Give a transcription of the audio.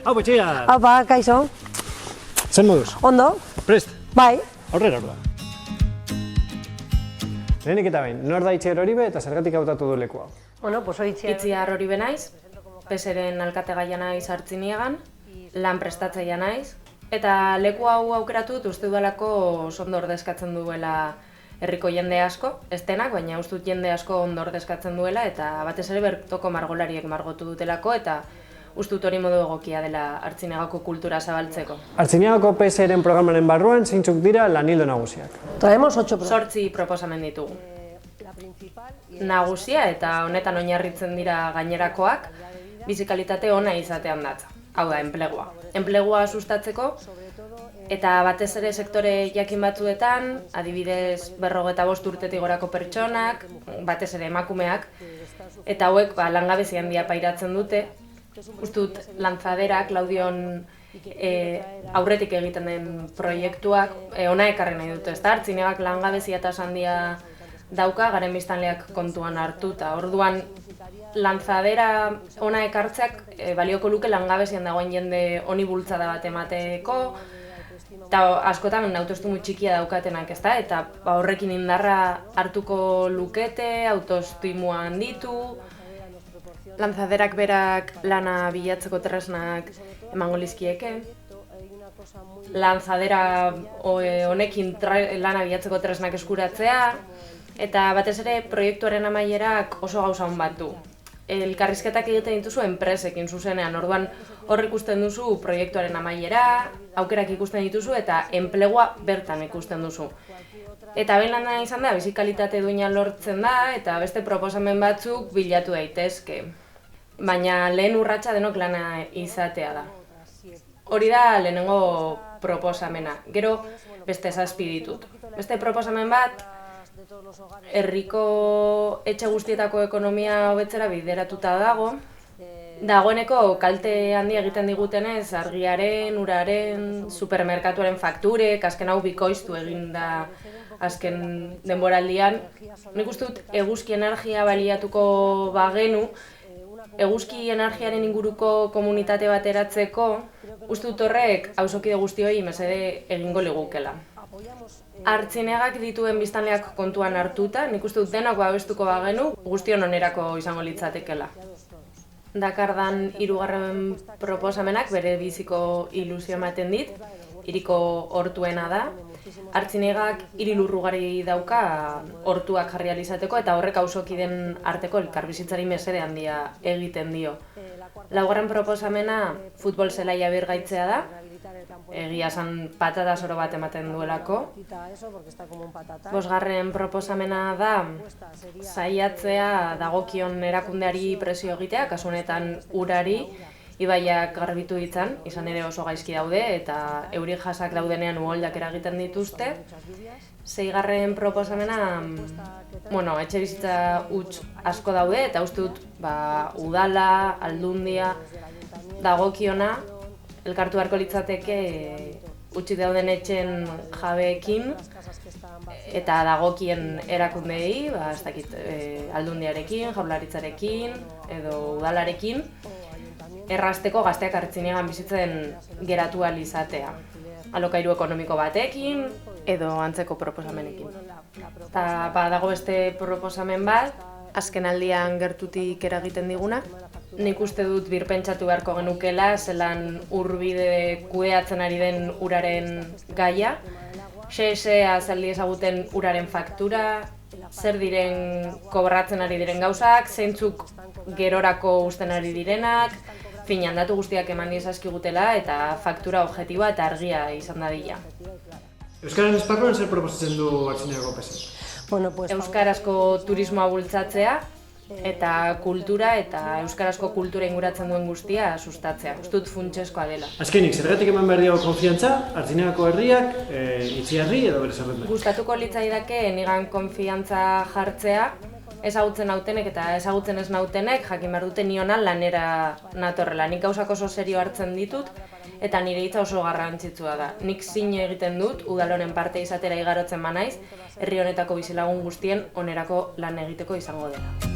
Hau, betxeia! Haupa, kaixo. Zer moduz? Ondo? Prest? Bai. Aurrera, orda. Lehenik eta behin, nor da Itziar Oribe eta zergatik hautatu du leku hau? Bueno, pues hoy Itziar Oribe naiz, PSren alkategaia naiz Artziniegan, lan prestatzailea naiz, eta leku hau aukeratu dut uste dudalako ondo ordezkatzen duela herriko jende asko, ez denak, baina uste dut jende asko ondo ordezkatzen duela, eta batez ere bertoko margolariek margotu dutelako, eta uste dut hori modu egokia dela Artziniegako kultura zabaltzeko. Artziniegako PSren programaren barruan zeintzuk dira lanildo nagusiak. traemos 8 Zortzi proposamen ditugu. Nagusia eta honetan oinarritzen dira gainerakoak, bizikalitate ona izatean datza. Hau da, enplegua. Enplegua sustatzeko, eta batez ere sektore jakin batzuetan, adibidez 45 urtetik gorako pertsonak, batez ere emakumeak, eta hauek langabezi handia pairatzen dute. Uste dut Lanzadera, Claudion aurretik egiten den proiektuak ona ekarri nahi dute, ezta? Artziniegak langabezia tasa handia dauka, garen biztanleak kontuan hartuta. Orduan, Lanzadera ona ekartzeak balioko luke langabezian dagoen jende honi bultzada bat emateko, eta askotan autoestimu txikia daukatenak, ezta? Eta horrekin indarra hartuko lukete, autoestimua handitu, Lanzaderak berak lana bilatzeko tresnak emango lizkieke. Lanzadera honekin lana bilatzeko tresnak eskuratzea, eta batez ere proiektuaren amaierak oso gauza on bat du. Elkarrizketak egiten dituzu enpresekin zuzenean, orduan hor ikusten duzu proiektuaren amaiera, aukerak ikusten dituzu eta enplegua bertan ikusten duzu. Eta behin lana izan da, bizikalitate duina lortzen da, eta beste proposamen batzuk bilatu daitezke. Baina lehen urratsa denok lana izatea da. Hori da lehenengo proposamena. Gero beste 7 ditut. Beste proposamen bat, herriko etxe guztietako ekonomia hobetzera bideratuta dago. Dagoeneko kalte handia egiten digutenez, argiaren, uraren, supermerkatuaren fakturek, azken hau bikoiztu egin da azken denboraldian. Nik uste dut eguzki energia baliatuko bagenu, eguzki energiaren inguruko komunitate bat eratzeko, uste dut horrek auzokide guztioi mesede egingo ligukela. Artziniegak dituen biztanleak kontuan hartuta, nik uste dut denak babestuko bagenu, guztion onerako izango litzatekela. Dakardan 3. proposamenak bere biziko ilusio ematen dit, hiriko hortuena da. Artziniegak 3 lurrugari dauka hortuak jarri ahal izateko eta horrek auzokideen arteko elkarbizitzari mesede handia egiten dio. 4. proposamena futbol zelaia birgaitzea da, egia esan patata zoro bat ematen duelako. 5. proposamena da saiatzea dagokion erakundeari presio egitea, kasu honetan urari, ibaiak garbitu ditzan, izan ere oso gaizki daude eta euri jasak daudenean uholdak eragiten dituzte. 6. proposamena, etxe bizitza huts asko daude eta uste dut udala, aldundia, dagokiona, elkartu beharko litzateke hutsik dauden etxen jabeekin eta dagokien erakundeei, aldundiarekin, jaurlaritzarekin edo udalarekin, errazteko gazteak Artziniegan bizitzen geratu ahal izatea. Alokairu ekonomiko batekin edo antzeko proposamenekin. Eta dago beste proposamen bat, azken aldian gertutik eragiten diguna. Nik uste dut birpentsatu beharko genukela, zelan urbide kudeatzen ari den uraren gaia. Azaldi ezaguten uraren faktura, zer diren kobratzen ari diren gauzak, zeintzuk gerorako uzten ari direnak, datu guztiak eman diezaskigutela eta faktura objektiboa eta argia izan dadila. Euskararen esparruan zer proposatzen du Artziniegako PSek? Euskarazko turismoa bultzatzea eta kultura eta euskarazko kultura inguratzen duen guztia sustatzea. Uste dut funtsezkoa dela. Azkenik, zergatik eman behar diago konfiantza, Artziniegako herriak, Itziarri edo bere zerrendak? Gustatuko litzaidake nigan konfiantza jartzea, ezagutzen nautenek eta ezagutzen ez nautenek jakin behar dute niona lanera natorrela. Nik gauzak oso serio hartzen ditut eta nire hitza oso garrantzitsua da. Nik zine egiten dut, udal honen parte izatera igarotzen banaiz, herri honetako bizilagun guztien onerako lan egiteko izango dela.